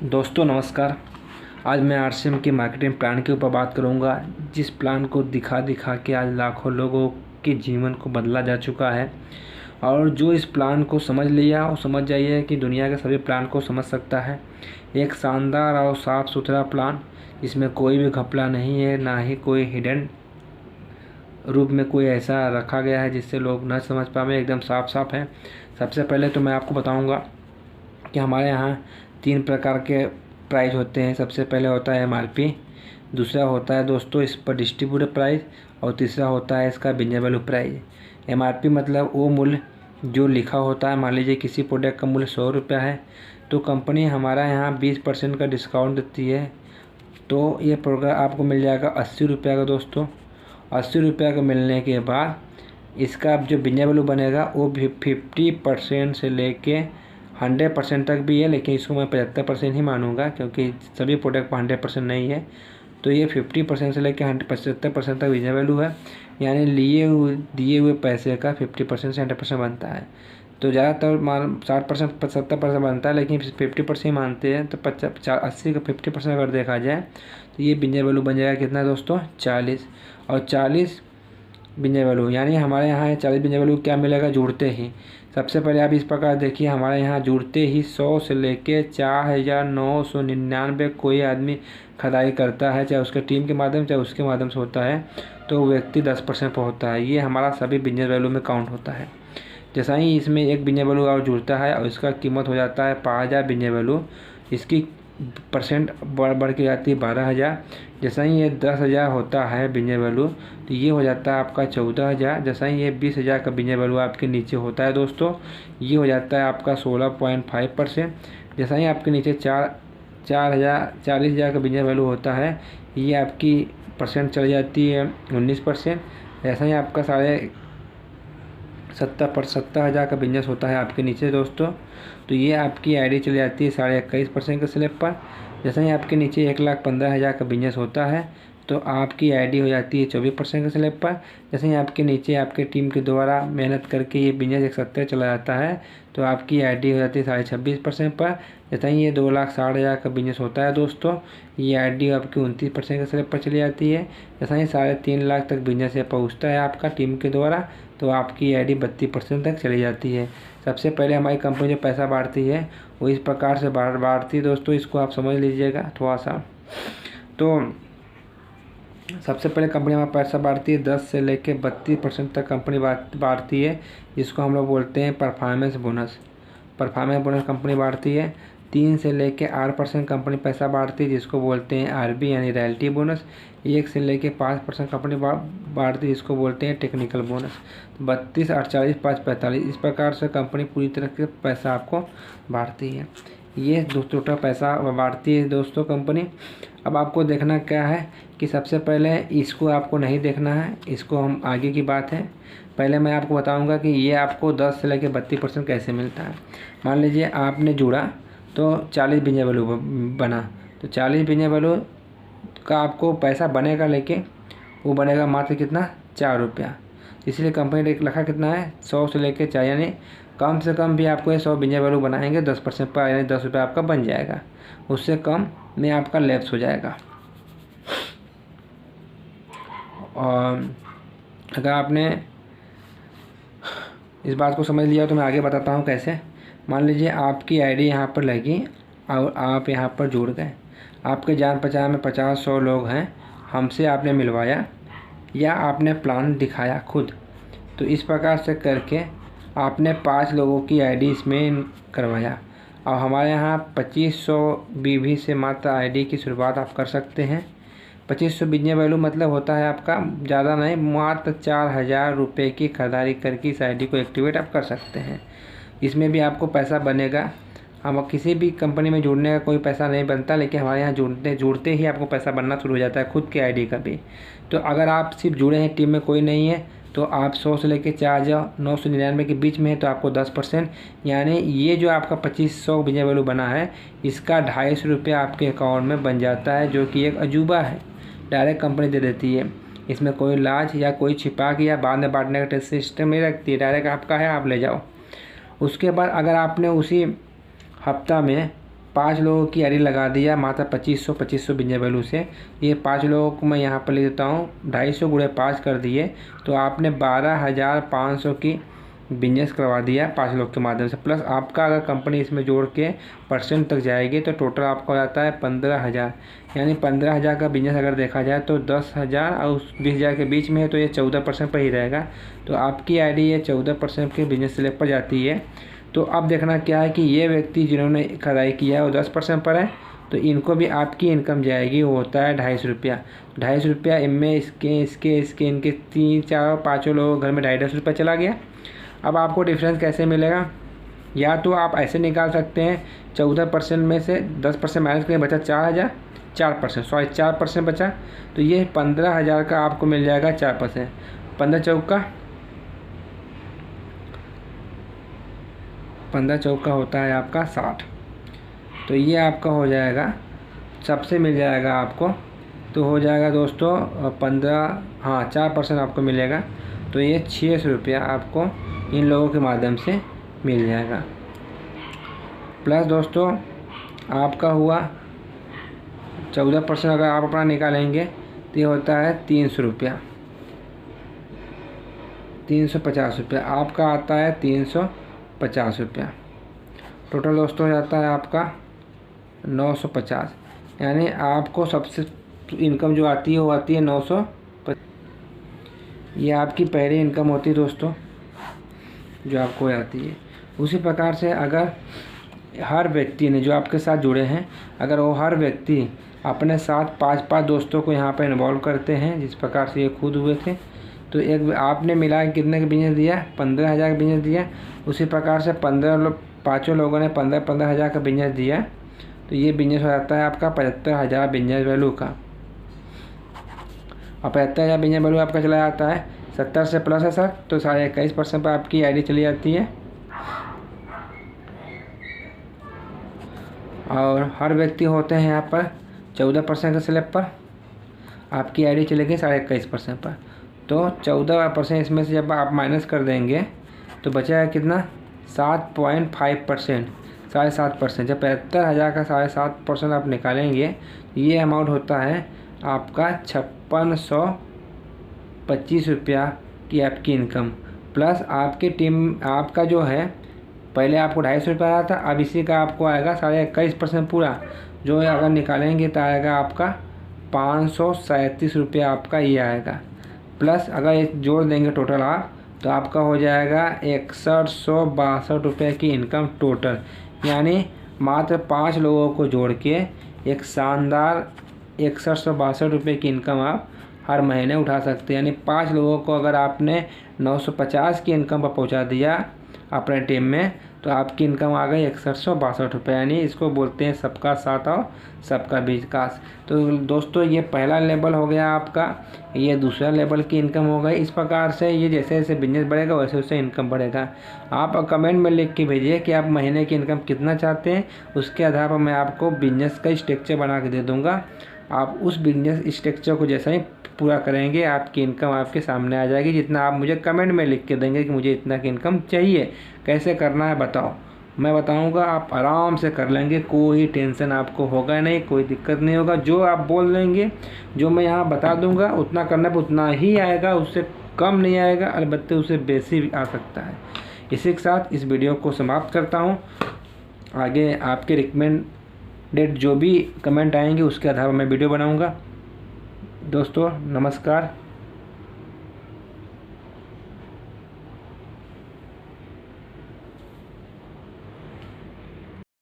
दोस्तों नमस्कार। आज मैं आरसीएम की मार्केटिंग प्लान के ऊपर बात करूंगा, जिस प्लान को दिखा दिखा के आज लाखों लोगों के जीवन को बदला जा चुका है। और जो इस प्लान को समझ लिया वो समझ जाइए कि दुनिया के सभी प्लान को समझ सकता है। एक शानदार और साफ़ सुथरा प्लान, इसमें कोई भी घपला नहीं है, ना ही कोई हिडन रूप में कोई ऐसा रखा गया है जिससे लोग न समझ पाए। एकदम साफ साफ है। सबसे पहले तो मैं आपको बताऊंगा कि हमारे यहाँ 3 प्रकार के प्राइस होते हैं। सबसे पहले होता है एमआरपी, दूसरा होता है दोस्तों इस पर डिस्ट्रीब्यूटर प्राइस, और तीसरा होता है इसका बिजनेस वैल्यू प्राइस। एमआरपी मतलब वो मूल्य जो लिखा होता है। मान लीजिए किसी प्रोडक्ट का मूल्य 100 रुपया है, तो कंपनी हमारा यहाँ 20% का डिस्काउंट देती है, तो ये प्रोडक्ट आपको मिल जाएगा 80 रुपये का। दोस्तों 80 रुपये का मिलने के बाद इसका जो बिजनेस वैल्यू बनेगा वो भी 50% से लेके 100% तक भी है, लेकिन इसको मैं 75% ही मानूंगा क्योंकि सभी प्रोडक्ट पर 100% नहीं है। तो ये 50% से लेके 75% तक बिजनेस वैल्यू है, यानी दिए हुए पैसे का 50% से 100% बनता है। तो ज़्यादातर 60% 70% बनता है, लेकिन 50% ही मानते हैं। तो 80 का 50% अगर देखा जाए तो ये बिजनेस वैल्यू बन जाएगा कितना दोस्तों, 40। और 40 बिजनेस वैल्यू, यानी हमारे यहाँ 40 बिजनेस वैल्यू क्या मिलेगा जुड़ते ही। सबसे पहले आप इस प्रकार देखिए, हमारे यहाँ जुड़ते ही 100 से लेके 4999 कोई आदमी खरीदारी करता है, चाहे उसके टीम के माध्यम चाहे उसके माध्यम से होता है, तो व्यक्ति 10% पर होता है। ये हमारा सभी बिजनेस वैल्यू में काउंट होता है। जैसा ही इसमें एक बिजनेस वैल्यू और जुड़ता है और इसका कीमत हो जाता है 5000 बिजनेस वैल्यू, इसकी परसेंट बढ़ के जाती है 12000। जैसा ही ये 10,000 होता है बिजनेस वैल्यू, तो ये हो जाता है आपका 14,000। जैसा ही ये 20,000 का बिजनेस वैल्यू आपके नीचे होता है दोस्तों, ये हो जाता है आपका 16.5%। जैसा ही आपके नीचे 40,000 का बिजनेस वैल्यू होता है, ये आपकी परसेंट चली जाती है 19%। जैसा ही आपका 70,000 का बिजनेस होता है आपके नीचे दोस्तों, तो ये आपकी आईडी चली जाती है 21.5% के स्लैब पर। जैसे ही आपके नीचे 1,15,000 का बिजनेस होता है, तो आपकी आईडी हो जाती है 24% के स्लैब पर। जैसे ही आपके नीचे आपके टीम के द्वारा मेहनत करके ये बिजनेस 170 चला जाता है, तो आपकी आईडी हो जाती है 26.5% पर। जैसे ही ये 2,60,000 का बिजनेस होता है दोस्तों, ये आईडी आपकी 29% के स्लैब पर चली जाती है। जैसे ही 3.5 लाख तक बिजनेस ये पहुँचता है आपका टीम के द्वारा, तो आपकी आईडी 32% तक चली जाती है। सबसे पहले हमारी कंपनी जो पैसा बांटती है वो इस प्रकार से बांटती है दोस्तों, इसको आप समझ लीजिएगा थोड़ा सा। तो सबसे पहले कंपनी हमारा पैसा बांटती है 10 से लेके 32% तक कंपनी बांटती है, जिसको हम लोग बोलते हैं performance bonus. Performance bonus company बांटती है। 3 से लेके 8% कंपनी पैसा बांटती है, जिसको बोलते हैं आरबी यानी रॉयल्टी बोनस। 1 से लेके 5% कंपनी बांटती है, जिसको बोलते हैं टेक्निकल बोनस। 32, 48, 5, 45 इस प्रकार से कंपनी पूरी तरह से पैसा आपको बांटती है। ये टोटल पैसा बांटती है दोस्तों कंपनी। अब आपको देखना क्या है कि सबसे पहले इसको आपको नहीं देखना है, इसको हम आगे की बात है। पहले मैं आपको बताऊंगा कि ये आपको 10 से लेकर 32% कैसे मिलता है। मान लीजिए आपने जुड़ा तो 40 बिजनेस वैल्यू बना, तो 40 बिजनेस वैल्यू का आपको पैसा बनेगा, लेकिन वो बनेगा मात्र कितना, 4 रुपया। इसलिए कंपनी ने लिखा कितना है, 100 से लेकर 4, यानी कम से कम भी आपको ये 100 बिजनेस वैल्यू बनाएंगे 10% पर, यानी 10 रुपये आपका बन जाएगा। उससे कम में आपका लैप्स हो जाएगा। और अगर आपने इस बात को समझ लिया तो मैं आगे बताता हूँ कैसे। मान लीजिए आपकी आईडी यहाँ पर लगी और आप यहाँ पर जुड़ गए। आपके जान पहचान में 50-100 लोग हैं, हमसे आपने मिलवाया या आपने प्लान दिखाया खुद। तो इस प्रकार से करके आपने 5 लोगों की आईडी इसमें करवाया, और हमारे यहाँ 2500 बीवी से मात्र आईडी की शुरुआत आप कर सकते हैं। 2500 बिजनेस वैल्यू मतलब होता है आपका ज़्यादा नहीं, मात्र 4,000 रुपये की खरीदारी करके इस आईडी को एक्टिवेट आप कर सकते हैं। इसमें भी आपको पैसा बनेगा। हम किसी भी कंपनी में जुड़ने का कोई पैसा नहीं बनता, लेकिन हमारे यहाँ जुड़ते ही आपको पैसा बनना शुरू हो जाता है खुद के आईडी का भी। तो अगर आप सिर्फ जुड़े हैं, टीम में कोई नहीं है, तो आप 100 से लेकर 4,999 के बीच में है, तो आपको 10%, यानी ये जो आपका 2500 बिजनेस वैल्यू बना है, इसका 250 रुपये आपके अकाउंट में बन जाता है, जो कि एक अजूबा है। डायरेक्ट कंपनी दे देती है, इसमें कोई लाज या कोई छिपा के या बाद में बांटने का टेस्ट सिस्टम नहीं रखती है। डायरेक्ट आपका है, आप ले जाओ। उसके बाद अगर आपने उसी हफ्ता में 5 लोगों की आईडी लगा दिया मात्र 2500 बिजनेस वैल्यू से। ये 5 लोगों को मैं यहाँ पर ले देता हूँ, 250 गुणे 5 कर दिए तो आपने 12,500 की बिजनेस करवा दिया 5 लोग के माध्यम से। प्लस आपका अगर कंपनी इसमें जोड़ के परसेंट तक जाएगी तो टोटल आपका हो जाता है 15,000। यानी 15,000 का बिजनेस अगर देखा जाए तो 10,000 और 20,000 के बीच में है तो ये 14% पर ही रहेगा। तो आपकी आईडी ये 14% के बिजनेस स्लैब पर जाती है। तो अब देखना क्या है कि ये व्यक्ति जिन्होंने खराई किया है वो 10% पर है, तो इनको भी आपकी इनकम जाएगी, वो होता है 250 रुपया। 250 रुपया इनमें इसके इनके 3, 4, 5 लोगों घर में 250 रुपया चला गया। अब आपको डिफरेंस कैसे मिलेगा, या तो आप ऐसे निकाल सकते हैं 14% में से 10% माइनस करें, बचा 4,000, 4% बचा, तो ये 15,000 का आपको मिल जाएगा 4%। 15 चौका होता है आपका 60। तो ये आपका हो जाएगा, सबसे मिल जाएगा आपको, तो हो जाएगा दोस्तों 4% आपको मिलेगा। तो ये 600 रुपया आपको इन लोगों के माध्यम से मिल जाएगा। प्लस दोस्तों आपका हुआ 14% अगर आप अपना निकालेंगे तो ये होता है 300 रुपया, 350 रुपया आपका आता है, 350 रुपया। टोटल दोस्तों हो जाता है आपका 950। यानी आपको सबसे इनकम जो आती है वो आती है 950। ये आपकी पहली इनकम होती है दोस्तों जो आपको आती है। उसी प्रकार से अगर हर व्यक्ति ने जो आपके साथ जुड़े हैं, अगर वो हर व्यक्ति अपने साथ 5-5 दोस्तों को यहाँ पर इन्वॉल्व करते हैं, जिस प्रकार से ये खुद हुए थे, तो एक आपने मिला कितने का बिजनेस दिया, 15,000 का बिजनेस दिया। उसी प्रकार से 5 लोगों ने 15,000 का बिजनेस दिया, तो ये बिजनेस हो जाता है आपका 75,000 बिजनेस वैल्यू का। और 75,000 बिजनेस वैल्यू आपका चला जाता है 70 से प्लस है सर, तो 21% पर आपकी आईडी चली जाती है। और हर व्यक्ति होते हैं यहाँ पर 14% के स्लैब पर, आपकी आईडी चलेगी 21.5% पर। तो 14% इसमें से जब आप माइनस कर देंगे तो बचेगा कितना, 7.5%, 7.5%। जब 75,000 का 7.5% आप निकालेंगे, ये अमाउंट होता है आपका 5625 रुपया की आपकी इनकम। प्लस आपकी टीम आपका जो है, पहले आपको 250 रुपया आया था, अब इसी का आपको आएगा 21.5% पूरा, जो अगर निकालेंगे तो आएगा आपका 537 रुपया आपका ये आएगा। प्लस अगर ये जोड़ देंगे टोटल आप, तो आपका हो जाएगा 6162 रुपये की इनकम टोटल। यानी मात्र 5 लोगों को जोड़ के एक शानदार 6162 रुपये की इनकम आप हर महीने उठा सकते हैं। यानी 5 लोगों को अगर आपने 950 की इनकम पर पहुंचा दिया अपने टीम में, तो आपकी इनकम आ गई 6162 रुपये। यानी इसको बोलते हैं सबका साथ और सबका विकास। तो दोस्तों ये पहला लेवल हो गया आपका, ये दूसरा लेवल की इनकम हो गई। इस प्रकार से ये जैसे जैसे बिजनेस बढ़ेगा वैसे वैसे इनकम बढ़ेगा। आप कमेंट में लिख के भेजिए कि आप महीने की इनकम कितना चाहते हैं, उसके आधार पर मैं आपको बिजनेस का स्ट्रक्चर बना के दे दूँगा। आप उस बिजनेस स्ट्रक्चर को जैसा ही पूरा करेंगे, आपकी इनकम आपके सामने आ जाएगी। जितना आप मुझे कमेंट में लिख के देंगे कि मुझे इतना की इनकम चाहिए, कैसे करना है बताओ, मैं बताऊंगा, आप आराम से कर लेंगे, कोई टेंशन आपको होगा नहीं, कोई दिक्कत नहीं होगा। जो आप बोल देंगे, जो मैं यहाँ बता दूंगा, उतना करने पर उतना ही आएगा, उससे कम नहीं आएगा, अलबत्ते उससे बेसी भी आ सकता है। इसी के साथ इस वीडियो को समाप्त करता हूँ। आगे आपके रिकमेंडेड जो भी कमेंट आएंगे उसके आधार पर मैं वीडियो बनाऊँगा। दोस्तों नमस्कार।